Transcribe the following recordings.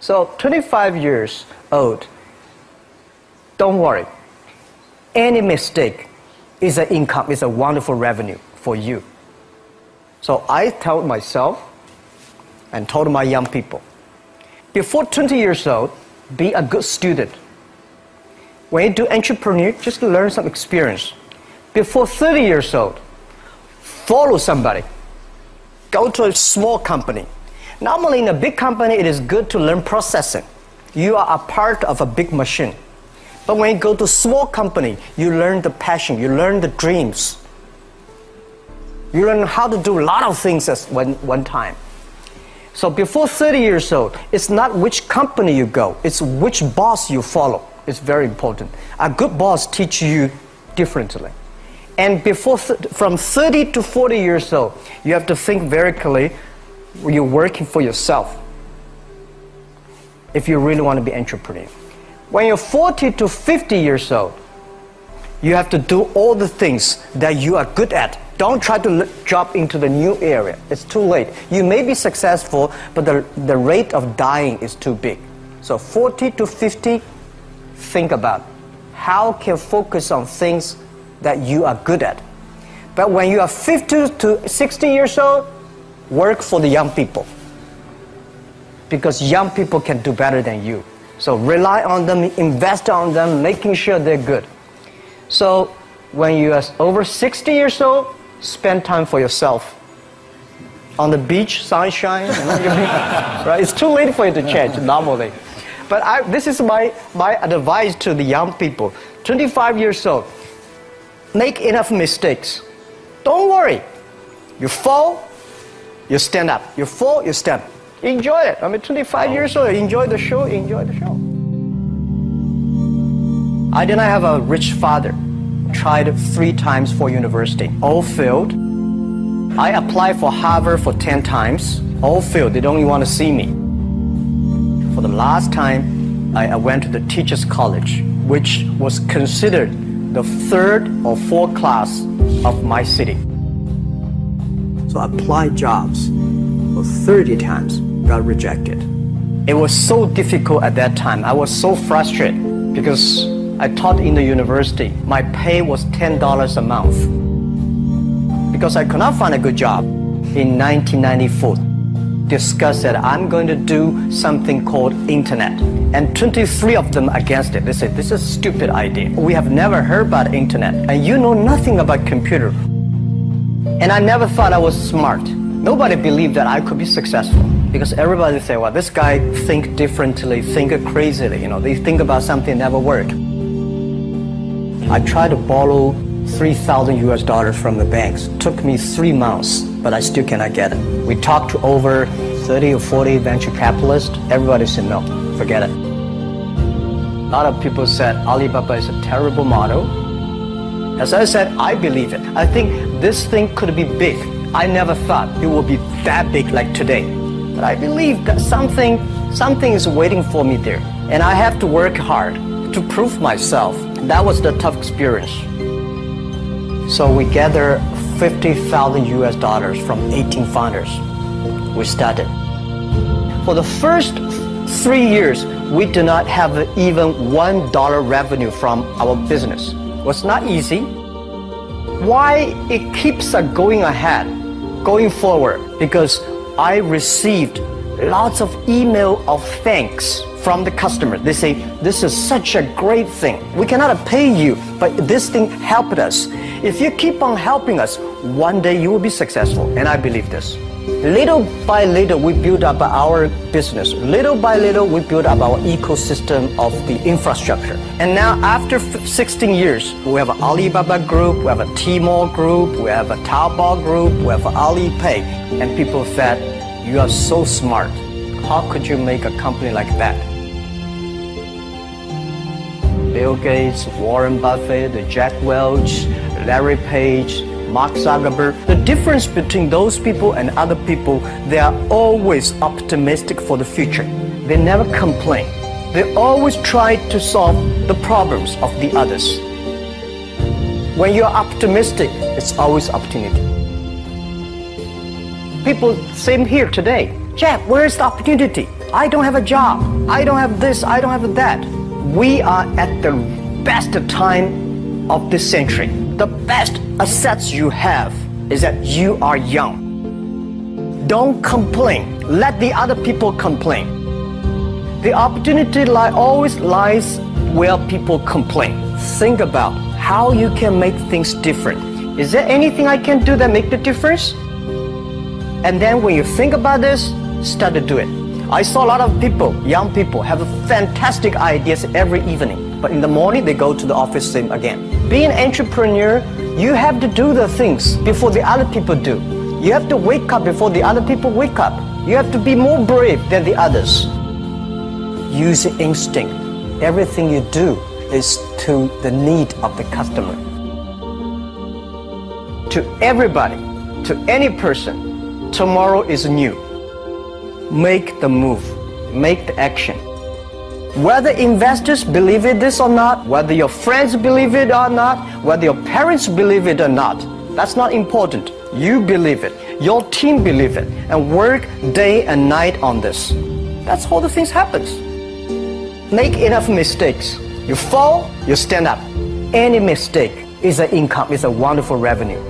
So 25 years old, don't worry. Any mistake is an income, is a wonderful revenue for you. So I told myself and told my young people, before 20 years old, be a good student. When you do entrepreneur, just learn some experience. Before 30 years old, follow somebody. Go to a small company. Normally in a big company, it is good to learn processing. You are a part of a big machine. But when you go to a small company, you learn the passion, you learn the dreams. You learn how to do a lot of things at one time. So before 30 years old, it's not which company you go, it's which boss you follow. It's very important. A good boss teaches you differently. And from 30 to 40 years old, you have to think very clearly, you're working for yourself if you really want to be an entrepreneur. When you're 40 to 50 years old, you have to do all the things that you are good at. Don't try to jump into the new area. It's too late. You may be successful, but the rate of dying is too big. So 40 to 50, think about how can focus on things that you are good at. But when you are 50 to 60 years old, work for the young people. Because young people can do better than you. So rely on them, invest on them, making sure they're good. So when you are over 60 years old, spend time for yourself. On the beach, sunshine, right? It's too late for you to change normally. But this is my advice to the young people. 25 years old, make enough mistakes. Don't worry. You fall, you stand up. You fall, you stand up. Enjoy it. I mean, 25 years old, enjoy the show, enjoy the show. I did not have a rich father. Tried 3 times for university. All failed. I applied for Harvard for 10 times. All failed. They don't even want to see me. For the last time, I went to the teachers' college, which was considered the 3rd or 4th class of my city. So I applied jobs for 30 times, got rejected. It was so difficult at that time. I was so frustrated because I taught in the university. My pay was $10 a month. Because I could not find a good job. In 1994, discussed that I'm going to do something called internet. And 23 of them against it. They said, this is a stupid idea. We have never heard about internet. And you know nothing about computer. And I never thought I was smart. Nobody believed that I could be successful. Because everybody say, well, this guy think differently, think crazily. You know, they think about something never work. I tried to borrow $3,000 from the banks. It took me 3 months, but I still cannot get it. We talked to over 30 or 40 venture capitalists. Everybody said, no, forget it. A lot of people said Alibaba is a terrible model. As I said, I believe it. I think this thing could be big. I never thought it would be that big like today. But I believe that something is waiting for me there. And I have to work hard to prove myself. That was the tough experience. So we gathered $50,000 from 18 founders. We started. For the first 3 years, we did not have even $1 revenue from our business. It was not easy. Why it keeps us going ahead, going forward? Because I received lots of email of thanks from the customer. They say, this is such a great thing. We cannot pay you, but this thing helped us. If you keep on helping us, one day you will be successful. And I believe this. Little by little, we build up our business. Little by little, we build up our ecosystem of the infrastructure. And now, after 16 years, we have an Alibaba group, we have a Tmall group, we have a Taobao group, we have Alipay. And people said, you are so smart. How could you make a company like that? Bill Gates, Warren Buffett, Jack Welch, Larry Page, Mark Zuckerberg. The difference between those people and other people, they are always optimistic for the future. They never complain. They always try to solve the problems of the others. When you're optimistic, it's always opportunity. People, same here today. Jack, where is the opportunity? I don't have a job. I don't have this. I don't have that. We are at the best time of this century. The best assets you have is that you are young. Don't complain. Let the other people complain. The opportunity always lies where people complain. Think about how you can make things different. Is there anything I can do that make the difference? And then when you think about this, start to do it. I saw a lot of people, young people, have fantastic ideas every evening. But in the morning, they go to the office same again. Being an entrepreneur, you have to do the things before the other people do. You have to wake up before the other people wake up. You have to be more brave than the others. Use instinct. Everything you do is to the need of the customer. To everybody, to any person, tomorrow is new. Make the move, make the action. Whether investors believe in this or not, whether your friends believe it or not, whether your parents believe it or not, that's not important. You believe it, your team believe it, and work day and night on this. That's how the things happens. Make enough mistakes. You fall, you stand up. Any mistake is an income, is a wonderful revenue.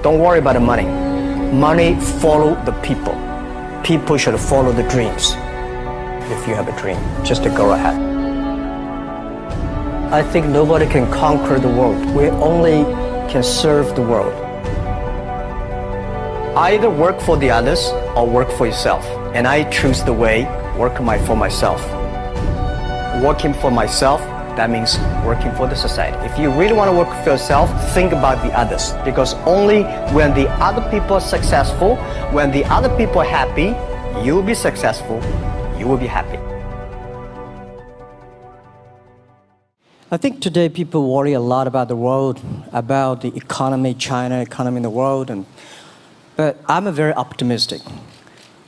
Don't worry about the money. Money follow the people. People should follow the dreams. If you have a dream, just to go ahead. I think nobody can conquer the world. We only can serve the world. Either work for the others or work for yourself. And I choose the way, work for myself. Working for myself, that means working for the society. If you really want to work for yourself, think about the others. Because only when the other people are successful, when the other people are happy, you will be successful, you will be happy. I think today people worry a lot about the world, about the economy, China, economy in the world. But I'm very optimistic.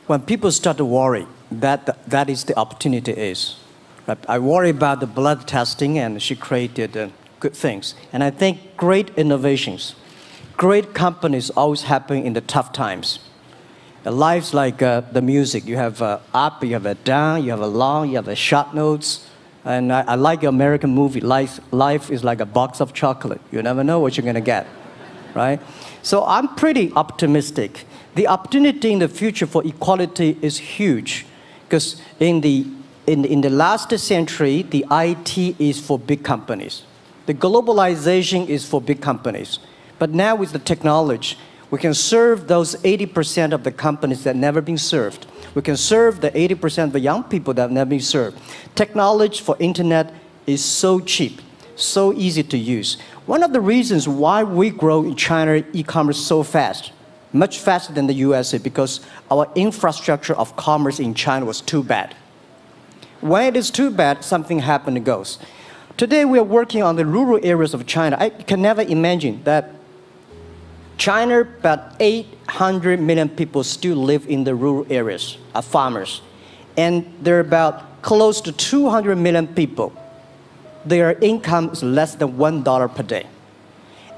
When people start to worry, that is the opportunity is. I worry about the blood testing, and she created good things. And I think great innovations, great companies always happen in the tough times. Life's like the music. You have up, you have a down, you have a long, you have a short notes. And I like your American movie. Life is like a box of chocolate. You never know what you're going to get, right? So I'm pretty optimistic. The opportunity in the future for equality is huge, because in the last century, the IT is for big companies. The globalization is for big companies. But now with the technology, we can serve those 80% of the companies that never been served. We can serve the 80% of the young people that have never been served. Technology for internet is so cheap, so easy to use. One of the reasons why we grow in China e-commerce so fast, much faster than the USA, because our infrastructure of commerce in China was too bad. When it is too bad, something happens and goes. Today we are working on the rural areas of China. I can never imagine that China, about 800 million people still live in the rural areas, are farmers. And there are about close to 200 million people. Their income is less than $1 per day.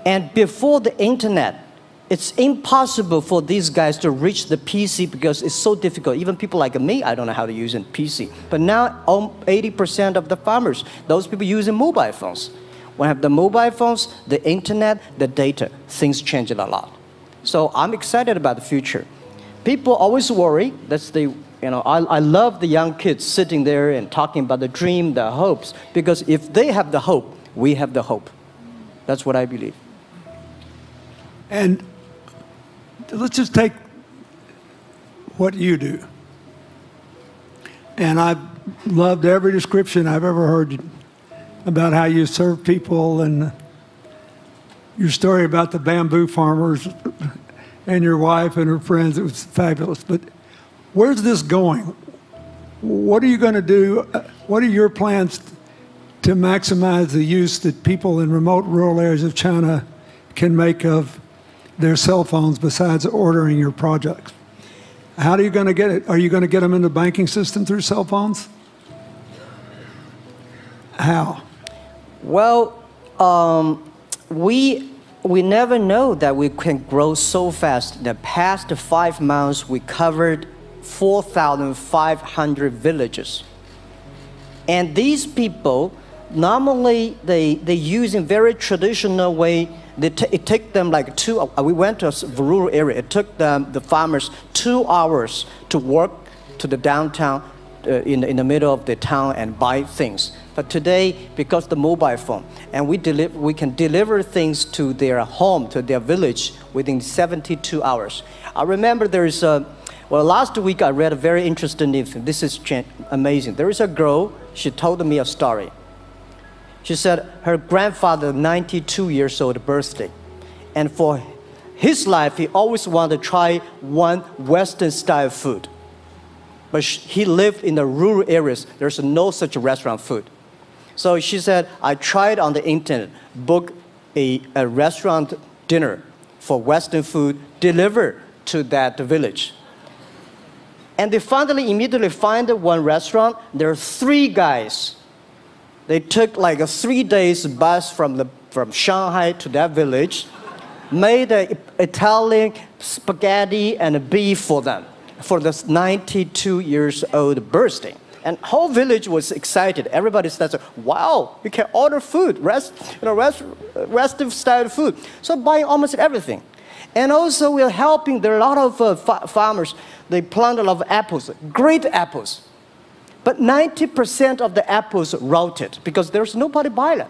And before the internet, it's impossible for these guys to reach the PC because it's so difficult. Even people like me, I don't know how to use a PC. But now 80% of the farmers, those people using mobile phones. When you have the mobile phones, the internet, the data, things change a lot. So I'm excited about the future. People always worry. I love the young kids sitting there and talking about the dream, the hopes, because if they have the hope, we have the hope. That's what I believe. And let's just take what you do. And I've loved every description I've ever heard about how you serve people, and your story about the bamboo farmers and your wife and her friends. It was fabulous. But where's this going? What are you going to do? What are your plans to maximize the use that people in remote rural areas of China can make of their cell phones besides ordering your projects? How are you going to get it? Are you going to get them in the banking system through cell phones? How? Well, we never know that we can grow so fast. In the past 5 months, we covered 4,500 villages. And these people, normally they use in very traditional way. It took them like we went to a rural area. It took the farmers 2 hours to work to the downtown in the middle of the town and buy things. But today, because the mobile phone, and we can deliver things to their home, to their village within 72 hours. I remember last week I read a very interesting thing. This is amazing. There is a girl, she told me a story. She said her grandfather, 92 years old birthday. And for his life, he always wanted to try one Western style food. But he lived in the rural areas. There's no such restaurant food. So she said, I tried on the internet, book a restaurant dinner for Western food, delivered to that village. And they finally immediately find one restaurant. There are 3 guys. They took like a 3 days bus from Shanghai to that village, made an Italian spaghetti and a beef for them for this 92 years old birthday. And whole village was excited. Everybody started, wow, you can order food, Western style food. So buying almost everything. And also we're helping, there are a lot of farmers, they plant a lot of apples, great apples. But 90% of the apples rotted because there's nobody buy them.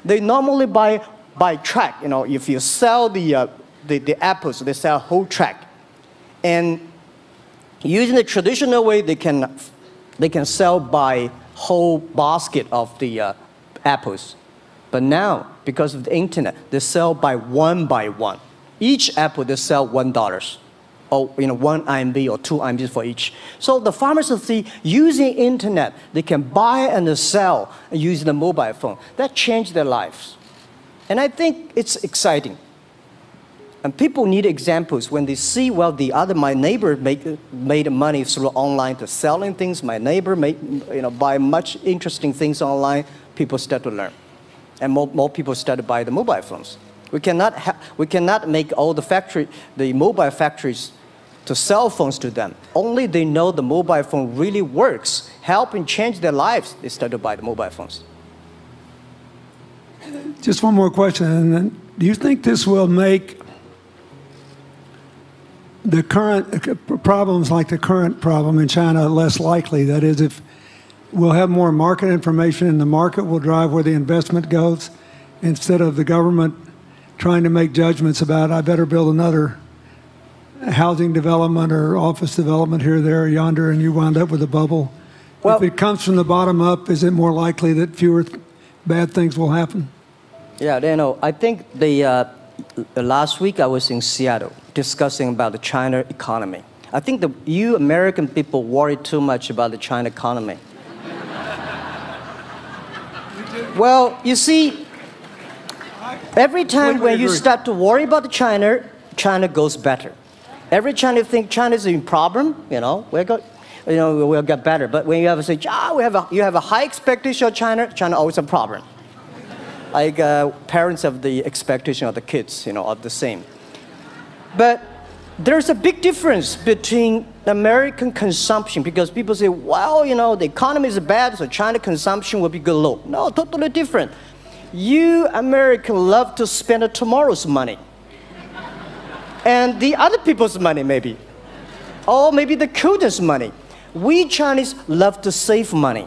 They normally buy by track. If you sell the apples, they sell whole track. And using the traditional way, they can sell by whole basket of the apples. But now, because of the internet, they sell by one. Each apple, they sell $1. Or 1 RMB or 2 RMB for each. So the farmers see using internet, they can buy and sell using the mobile phone. That changed their lives. And I think it's exciting. And people need examples when they see, well, my neighbor made money through online to selling things. My neighbor buy much interesting things online. People start to learn. And more people start to buy the mobile phones. We cannot make all the mobile factories to sell phones to them. Only they know the mobile phone really works, helping change their lives, they start to buy the mobile phones. Just one more question. Do you think this will make the current problems like the current problem in China less likely? That is, if we'll have more market information and the market will drive where the investment goes instead of the government trying to make judgments about, I better build another housing development or office development here, there, yonder, and you wound up with a bubble. Well, if it comes from the bottom up, is it more likely that fewer bad things will happen? Yeah, I think last week I was in Seattle discussing about the China economy. I think you American people worry too much about the China economy. Well, you see, every time when you start to worry about China goes better. Every time you think China's in problem, we'll get better. But when you have to say, you have a high expectation of China always a problem. Like parents have the expectation of the kids, are the same. But there's a big difference between American consumption because people say, well, the economy is bad, so China consumption will be good low. No, totally different. You Americans love to spend tomorrow's money. And the other people's money, maybe. Or maybe the children's money. We Chinese love to save money.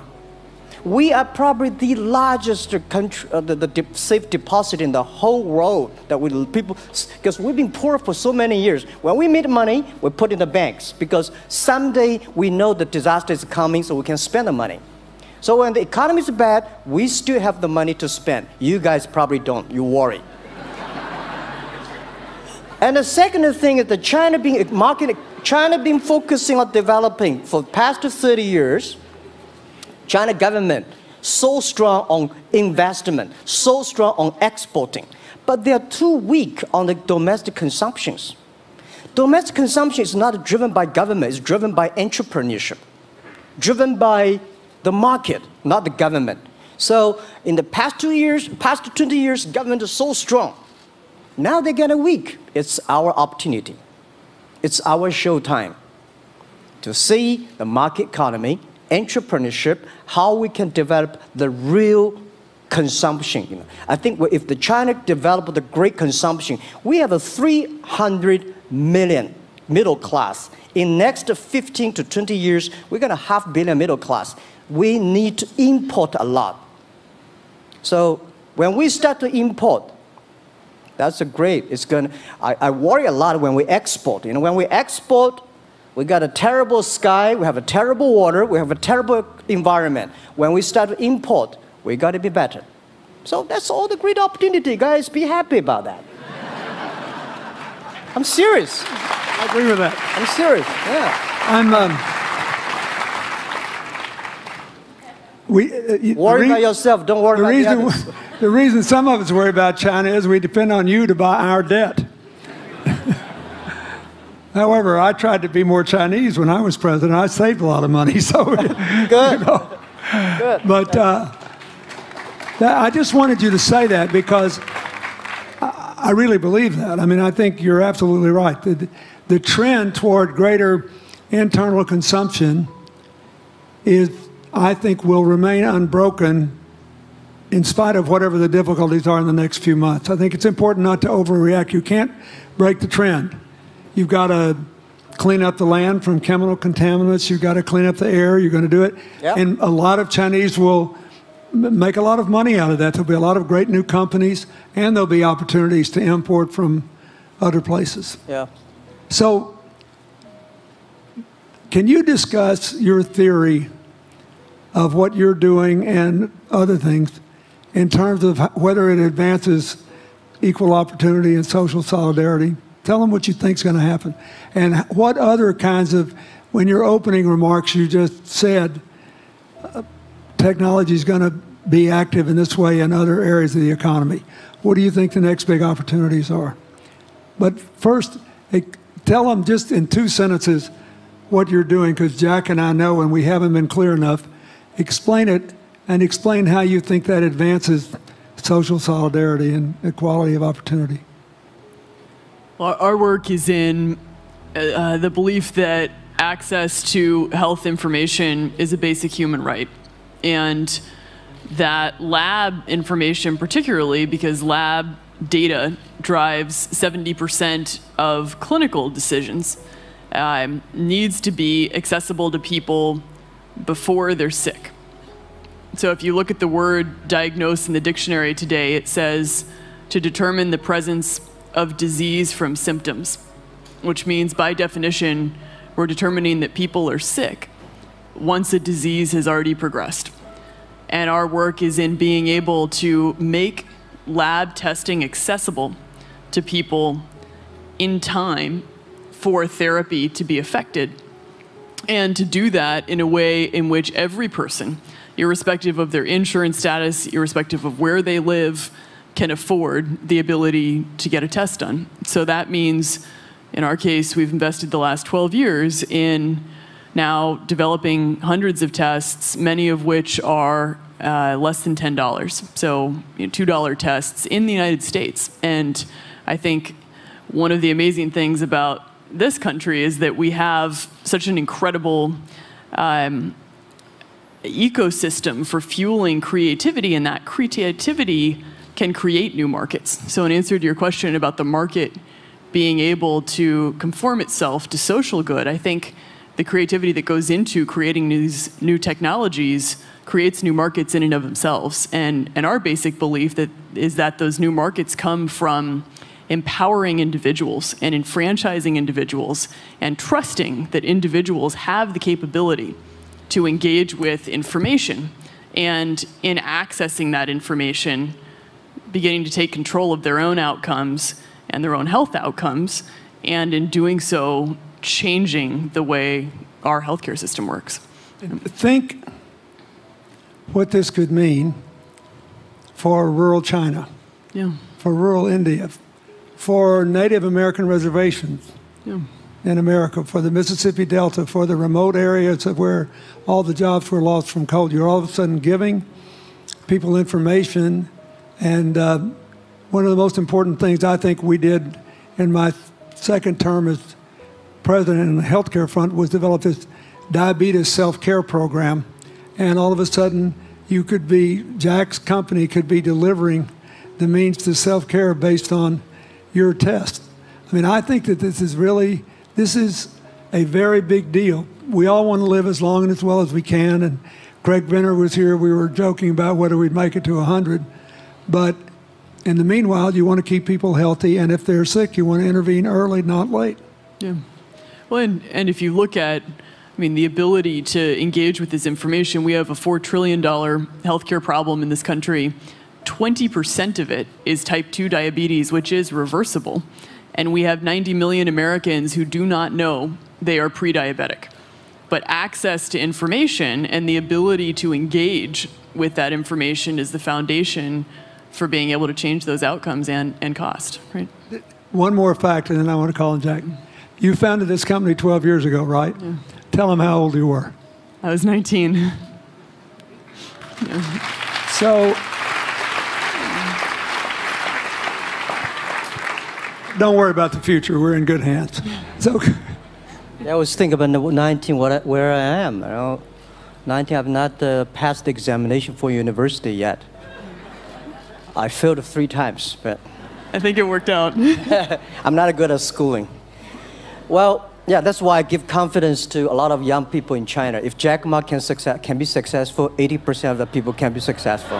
We are probably the largest country, the safe deposit in the whole world because we've been poor for so many years. When we make money, we put in the banks because someday we know the disaster is coming, so we can spend the money. So when the economy is bad, we still have the money to spend. You guys probably don't. You worry. And the second thing is that China been focusing on developing for the past 30 years. China government so strong on investment, so strong on exporting, but they are too weak on the domestic consumptions. Domestic consumption is not driven by government, it's driven by entrepreneurship, driven by the market, not the government. So in the past 20 years, government is so strong. Now they're getting weak. It's our opportunity. It's our showtime. to see the market economy, entrepreneurship, how we can develop the real consumption. I think if the China developed the great consumption, we have a 300 million middle class. In next 15 to 20 years, we're going to have 500 million middle class. We need to import a lot. So when we start to import, that's a great. It's going. I worry a lot when we export. When we export, we got a terrible sky, we have a terrible water, we have a terrible environment. When we start to import, we got to be better. So that's all the great opportunity, guys. Be happy about that. I'm serious. I agree with that. I'm serious. Yeah. Worry about yourself. Don't worry about the others. The reason some of us worry about China is we depend on you to buy our debt. However, I tried to be more Chinese when I was president. I saved a lot of money. So good. Good. But I just wanted you to say that because I really believe that. I mean, I think you're absolutely right. The trend toward greater internal consumption I think, will remain unbroken in spite of whatever the difficulties are in the next few months. I think it's important not to overreact. You can't break the trend. You've got to clean up the land from chemical contaminants. You've got to clean up the air. You're going to do it. Yep. And a lot of Chinese will make a lot of money out of that. There'll be a lot of great new companies, and there'll be opportunities to import from other places. Yeah. So can you discuss your theory of what you're doing and other things in terms of whether it advances equal opportunity and social solidarity? Tell them what you think is going to happen. And what other kinds of, when your opening remarks, you just said technology is going to be active in this way in other areas of the economy. What do you think the next big opportunities are? But first, tell them just in 2 sentences what you're doing, because Jack and I know, and we haven't been clear enough. Explain it, and explain how you think that advances social solidarity and equality of opportunity. Well, our work is in the belief that access to health information is a basic human right, and that lab information, particularly because lab data drives 70% of clinical decisions, needs to be accessible to people before they're sick. So if you look at the word diagnose in the dictionary today, it says to determine the presence of disease from symptoms, which means by definition, we're determining that people are sick once a disease has already progressed. And our work is in being able to make lab testing accessible to people in time for therapy to be effected, and to do that in a way in which every person, irrespective of their insurance status, irrespective of where they live, can afford the ability to get a test done. So that means, in our case, we've invested the last 12 years in now developing hundreds of tests, many of which are less than $10. So $2 tests in the United States. And I think one of the amazing things about this country is that we have such an incredible ecosystem for fueling creativity, and that creativity can create new markets. So in answer to your question about the market being able to conform itself to social good, I think the creativity that goes into creating these new technologies creates new markets in and of themselves. And our basic belief is that those new markets come from empowering individuals and enfranchising individuals and trusting that individuals have the capability to engage with information, and in accessing that information, beginning to take control of their own outcomes and their own health outcomes, and in doing so, changing the way our healthcare system works. Think what this could mean for rural China, for rural India, for Native American reservations in America, for the Mississippi Delta, for the remote areas of where all the jobs were lost from coal. You're all of a sudden giving people information. And one of the most important things I think we did in my second term as president in the healthcare front was develop this diabetes self-care program, and all of a sudden Jack's company could be delivering the means to self-care based on your test. I mean, I think that this is a very big deal. We all want to live as long and as well as we can, and Craig Benner was here. We were joking about whether we'd make it to 100, but in the meanwhile, you want to keep people healthy, and if they're sick, you want to intervene early, not late. Yeah. Well, and if you look at, the ability to engage with this information, we have a $4 trillion healthcare problem in this country. 20% of it is type 2 diabetes, which is reversible. And we have 90 million Americans who do not know they are pre-diabetic. But access to information and the ability to engage with that information is the foundation for being able to change those outcomes and cost, right? One more fact, and then I want to call on Jack. You founded this company 12 years ago, right? Yeah. Tell them how old you were. I was 19. Yeah. So, don't worry about the future. We're in good hands. So, I was thinking about 19, where I am. 19, I've not passed the examination for university yet. I failed 3 times, but I think it worked out. I'm not good at schooling. Well, yeah, that's why I give confidence to a lot of young people in China. If Jack Ma can be successful, 80% of the people can be successful.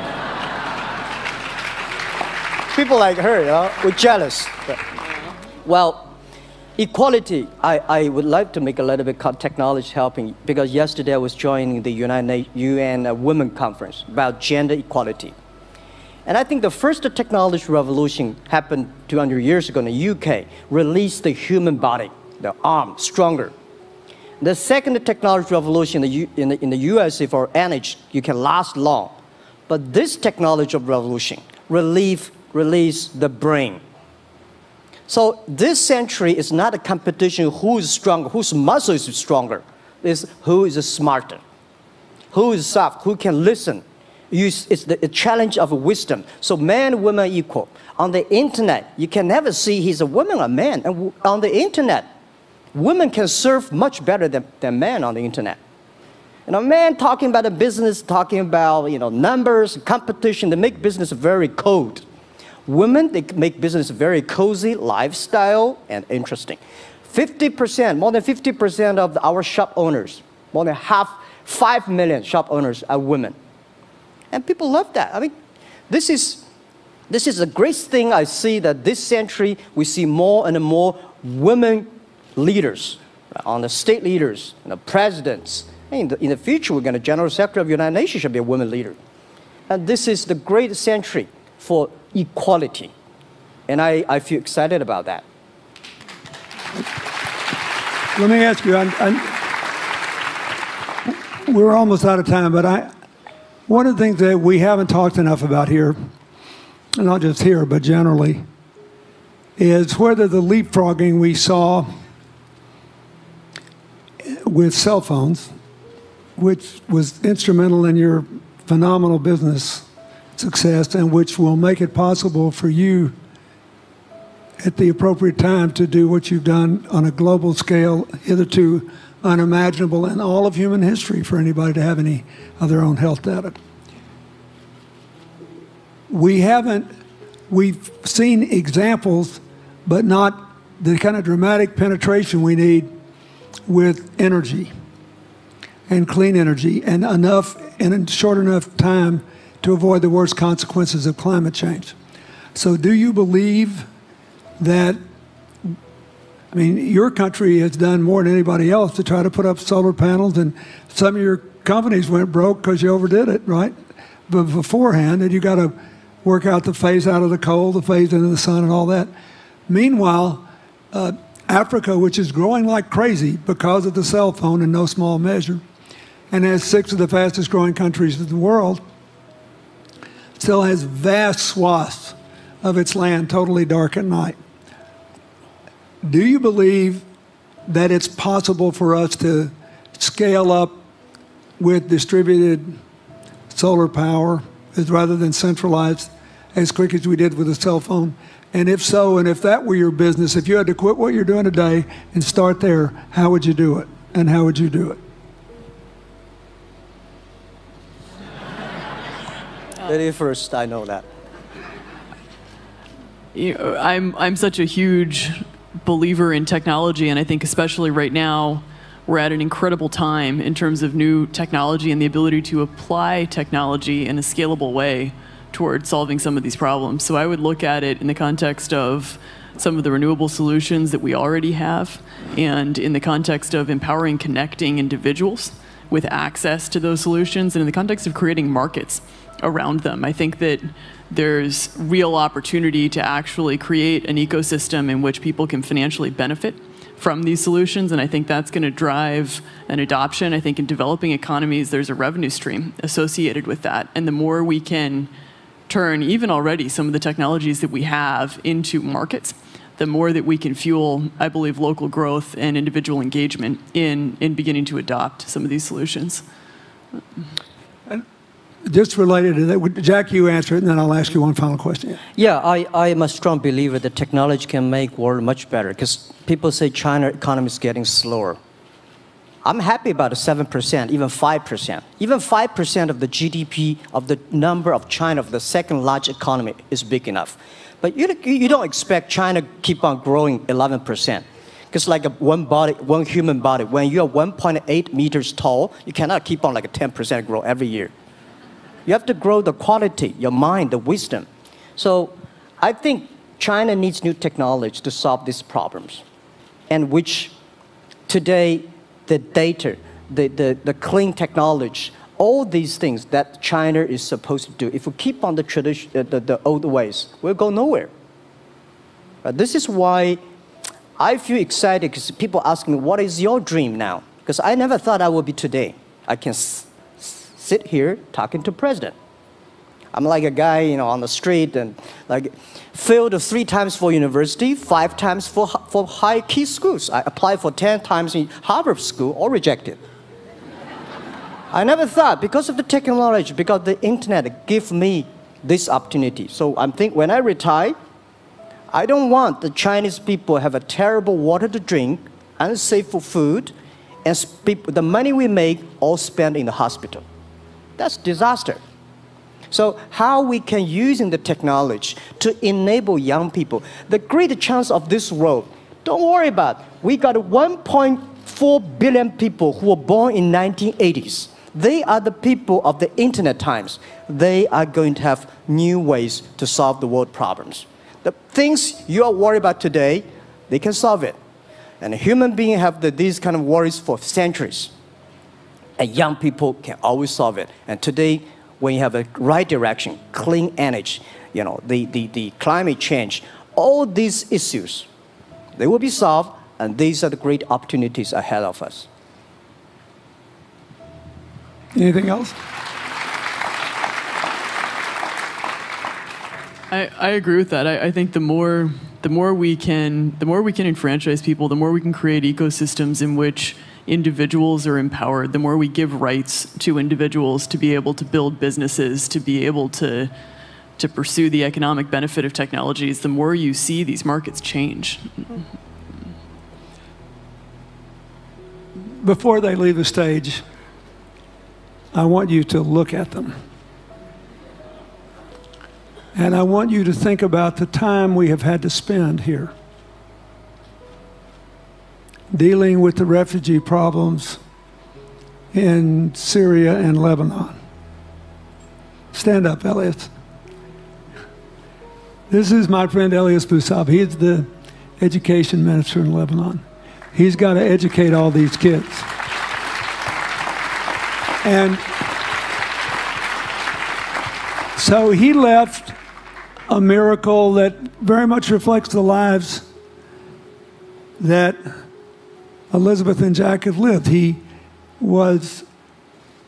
People like her, we're jealous. But, well, equality, I would like to make a little bit of technology helping, because yesterday I was joining the UN Women Conference about gender equality. And I think the first technology revolution happened 200 years ago in the UK, released the human body, the arm, stronger. The second technology revolution in the USA for energy, you can last long. But this technology revolution release the brain. So this century is not a competition who is stronger, whose muscle is stronger. It's who is smarter, who is soft, who can listen. It's the challenge of wisdom. So man and woman are equal. On the internet, you can never see he's a woman or man. And on the internet, women can serve much better than men on the internet. Men talking about the business, talking about numbers, competition, they make business very cold. Women, they make business very cozy, lifestyle, and interesting. 50%, more than 50% of our shop owners, more than 5 million shop owners are women. And people love that. This is the great thing I see, that this century we see more and more women leaders, on the state leaders, the presidents. In the future, we're going to General Secretary of the United Nations should be a woman leader. And this is the great century for equality. And I feel excited about that. Let me ask you, we're almost out of time, but one of the things that we haven't talked enough about here, and not just here, but generally, is whether the leapfrogging we saw with cell phones, which was instrumental in your phenomenal business success, and which will make it possible for you at the appropriate time to do what you've done on a global scale, hitherto unimaginable in all of human history for anybody to have any of their own health data. We've seen examples, but not the kind of dramatic penetration we need with energy and clean energy, and in short enough time to avoid the worst consequences of climate change. So do you believe that, your country has done more than anybody else to try to put up solar panels, and some of your companies went broke because you overdid it, right? But beforehand, and you got to work out the phase out of the coal, the phase into the sun, and all that. Meanwhile, Africa, which is growing like crazy because of the cell phone in no small measure, and has 6 of the fastest growing countries in the world, still has vast swaths of its land totally dark at night. Do you believe that it's possible for us to scale up with distributed solar power rather than centralized as quick as we did with the cell phone? And if so, and if that were your business, if you had to quit what you're doing today and start there, how would you do it? And how would you do it? Very first, I know that. You know, I'm such a huge believer in technology, and I think especially right now, we're at an incredible time in terms of new technology and the ability to apply technology in a scalable way towards solving some of these problems. So I would look at it in the context of some of the renewable solutions that we already have, and in the context of empowering, connecting individuals with access to those solutions, and in the context of creating markets around them. I think that there's real opportunity to actually create an ecosystem in which people can financially benefit from these solutions, and I think that's going to drive an adoption. I think in developing economies, there's a revenue stream associated with that, and the more we can turn even already some of the technologies that we have into markets, the more that we can fuel, I believe, local growth and individual engagement in beginning to adopt some of these solutions. Just related to that, Jack, you answer it, and then I'll ask you one final question. Yeah, I am a strong believer that technology can make world much better, because people say China economy is getting slower. I'm happy about 7%, even 5%. Even 5% of the GDP of the number of China, of the second largest economy, is big enough. But you don't expect China to keep on growing 11%. Because like one human body, when you're 1.8 meters tall, you cannot keep on like a 10% growth every year. You have to grow the quality, your mind, the wisdom. So I think China needs new technology to solve these problems, and which today the data, the clean technology, all these things that China is supposed to do, if we keep on the tradition, the old ways, we'll go nowhere. This is why I feel excited, because people ask me, what is your dream now? Because I never thought I would be today. I can sit here talking to president. I'm like a guy, you know, on the street, and like failed 3 times for university, 5 times for high key schools. I applied for 10 times in Harvard school, all rejected. I never thought, because of the technology, because the internet gave me this opportunity. So I'm thinking, when I retire, I don't want the Chinese people have a terrible water to drink, unsafe for food, and the money we make all spent in the hospital. That's disaster. So how we can using the technology to enable young people. The great chance of this world, don't worry about it. We got 1.4 billion people who were born in 1980s. They are the people of the internet times. They are going to have new ways to solve the world problems. The things you are worried about today, they can solve it. And human beings have these kind of worries for centuries. And young people can always solve it. And today, when you have a right direction, clean energy, you know, the climate change, all these issues, they will be solved, and these are the great opportunities ahead of us. Anything else? I agree with that. I think the more we can enfranchise people, the more we can create ecosystems in which individuals are empowered, the more we give rights to individuals to be able to build businesses, to be able to pursue the economic benefit of technologies, the more you see these markets change. Before they leave the stage, I want you to look at them. And I want you to think about the time we have had to spend here dealing with the refugee problems in Syria and Lebanon. Stand up, Elias. This is my friend Elias Bousab. He is the education minister in Lebanon. He's got to educate all these kids. And so he left a miracle that very much reflects the lives that Elizabeth and Jack have lived. He was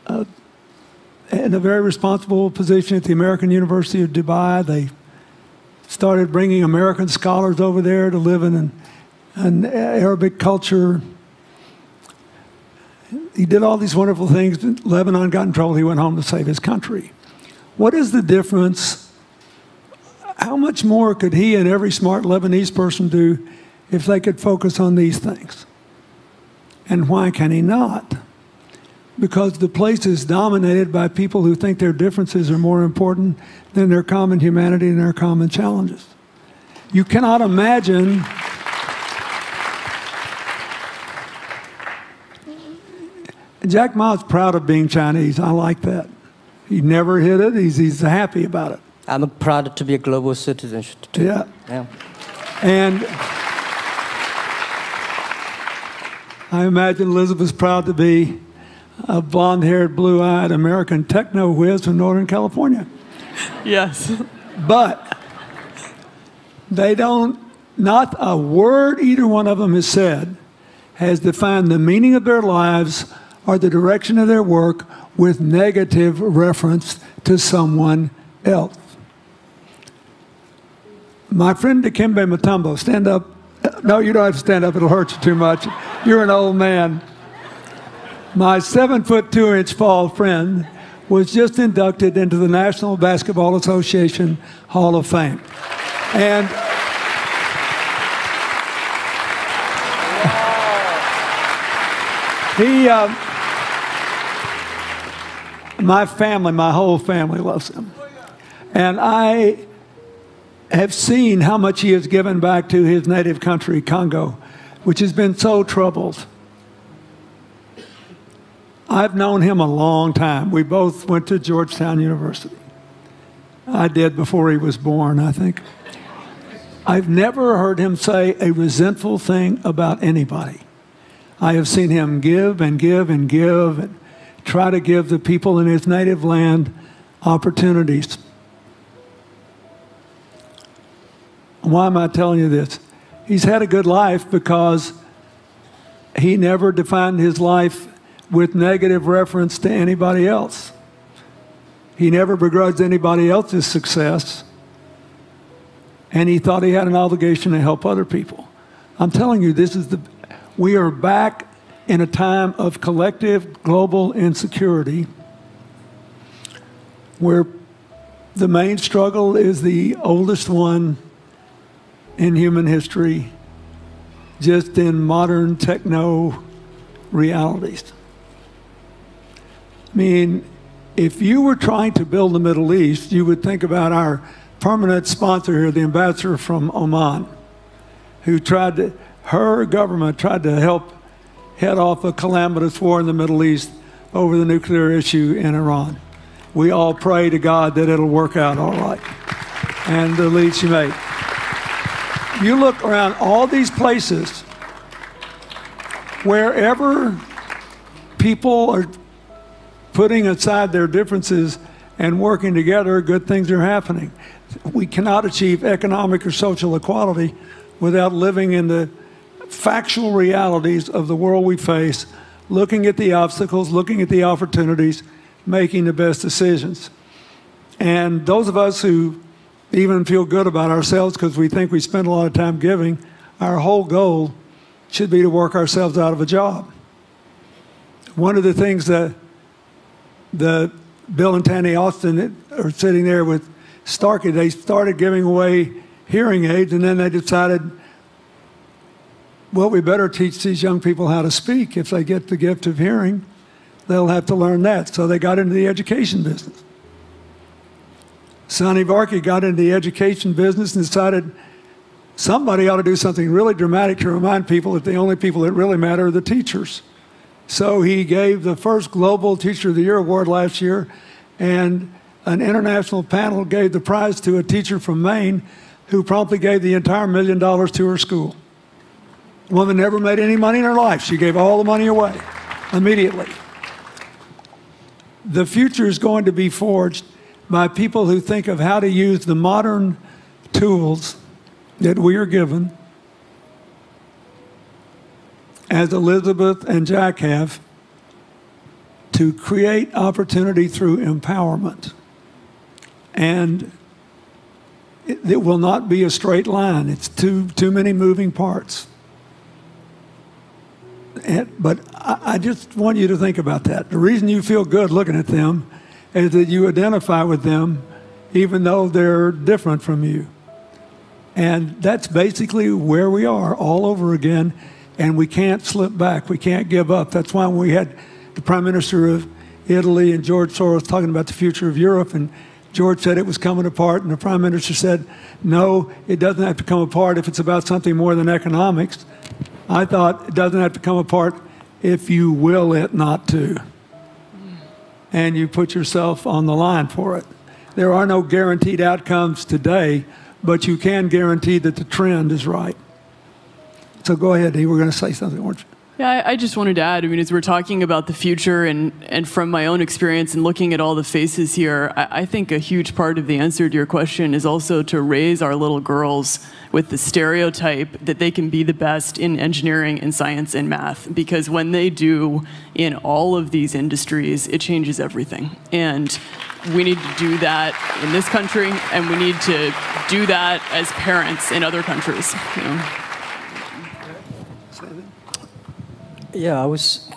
in a very responsible position at the American University of Dubai. They started bringing American scholars over there to live in an Arabic culture. He did all these wonderful things. Lebanon got in trouble. He went home to save his country. What is the difference? How much more could he and every smart Lebanese person do if they could focus on these things? And why can he not? because the place is dominated by people who think their differences are more important than their common humanity and their common challenges. You cannot imagine Jack Ma's proud of being Chinese. I like that. He never hid it. He's happy about it. I'm proud to be a global citizen too. Yeah. Yeah. And I imagine Elizabeth's proud to be a blonde-haired, blue-eyed American techno whiz from Northern California. Yes. But they don't, not a word either one of them has said has defined the meaning of their lives or the direction of their work with negative reference to someone else. My friend Dikembe Mutombo, stand up. No, you don't have to stand up. It'll hurt you too much. You're an old man. My 7'2" tall friend was just inducted into the National Basketball Association Hall of Fame. And my family, my whole family loves him. And I have seen how much he has given back to his native country, Congo, which has been so troubled. I've known him a long time. We both went to Georgetown University. I did before he was born, I think. I've never heard him say a resentful thing about anybody. I have seen him give and give and give and try to give the people in his native land opportunities. Why am I telling you this? He's had a good life because he never defined his life with negative reference to anybody else. He never begrudged anybody else's success, and he thought he had an obligation to help other people. I'm telling you, we are back in a time of collective global insecurity where the main struggle is the oldest one in human history, just in modern techno realities. I mean, if you were trying to build the Middle East, you would think about our permanent sponsor here, the ambassador from Oman, who her government tried to help head off a calamitous war in the Middle East over the nuclear issue in Iran. We all pray to God that it'll work out all right. And the lead she made. You look around all these places, wherever people are putting aside their differences and working together, good things are happening. We cannot achieve economic or social equality without living in the factual realities of the world we face, looking at the obstacles, looking at the opportunities, making the best decisions. And those of us who even feel good about ourselves because we think we spend a lot of time giving, our whole goal should be to work ourselves out of a job. One of the things that Bill and Tanny Austin are sitting there with Starkey, they started giving away hearing aids, and then they decided, well, we better teach these young people how to speak. If they get the gift of hearing, they'll have to learn that. So they got into the education business. Sonny Varkey got into the education business and decided somebody ought to do something really dramatic to remind people that the only people that really matter are the teachers. So he gave the first Global Teacher of the Year award last year, and an international panel gave the prize to a teacher from Maine who promptly gave the entire $1 million to her school. The woman never made any money in her life. She gave all the money away immediately. The future is going to be forged by people who think of how to use the modern tools that we are given, as Elizabeth and Jack have, to create opportunity through empowerment. And it will not be a straight line. It's too many moving parts. But I just want you to think about that. The reason you feel good looking at them is that you identify with them even though they're different from you. And that's basically where we are all over again, and we can't slip back. We can't give up. That's why when we had the Prime Minister of Italy and George Soros talking about the future of Europe, and George said it was coming apart, and the Prime Minister said, no, it doesn't have to come apart if it's about something more than economics. I thought it doesn't have to come apart if you will it not to. And you put yourself on the line for it. There are no guaranteed outcomes today, but you can guarantee that the trend is right. So go ahead, you were going to say something, weren't you? Yeah, I just wanted to add, I mean, as we're talking about the future and from my own experience and looking at all the faces here, I think a huge part of the answer to your question is also to raise our little girls with the stereotype that they can be the best in engineering and science and math. Because when they do in all of these industries, it changes everything. And we need to do that in this country, and we need to do that as parents in other countries. You know? Yeah, I was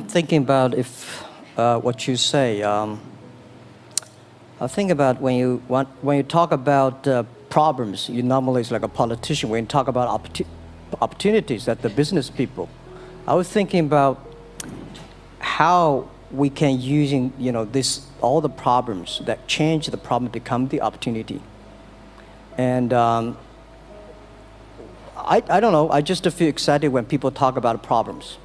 thinking about if what you say. I think about when you talk about problems, you normally it's like a politician. When you talk about opportunities, that the business people. I was thinking about how we can using this all the problems that change the problem become the opportunity, and. I don't know. I just feel excited when people talk about problems.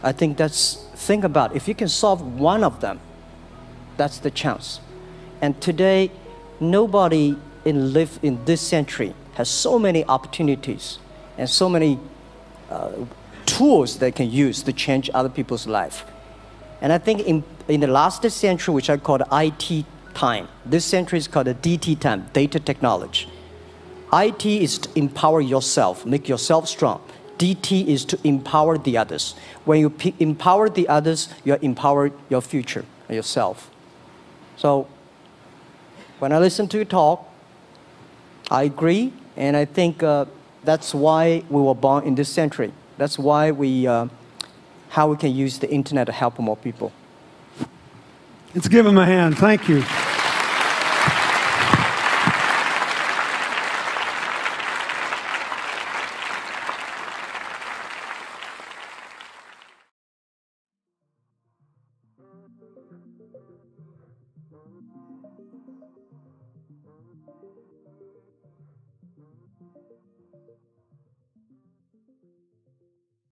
I think think about if you can solve one of them, that's the chance. And today, nobody live in this century has so many opportunities and so many tools they can use to change other people's life. And I think in the last century, which I call the IT time, this century is called the DT time, data technology. IT is to empower yourself, make yourself strong. DT is to empower the others. When you empower the others, you empower your future, yourself. So when I listen to you talk, I agree, and I think that's why we were born in this century. That's why how we can use the internet to help more people. Let's give him a hand. Thank you.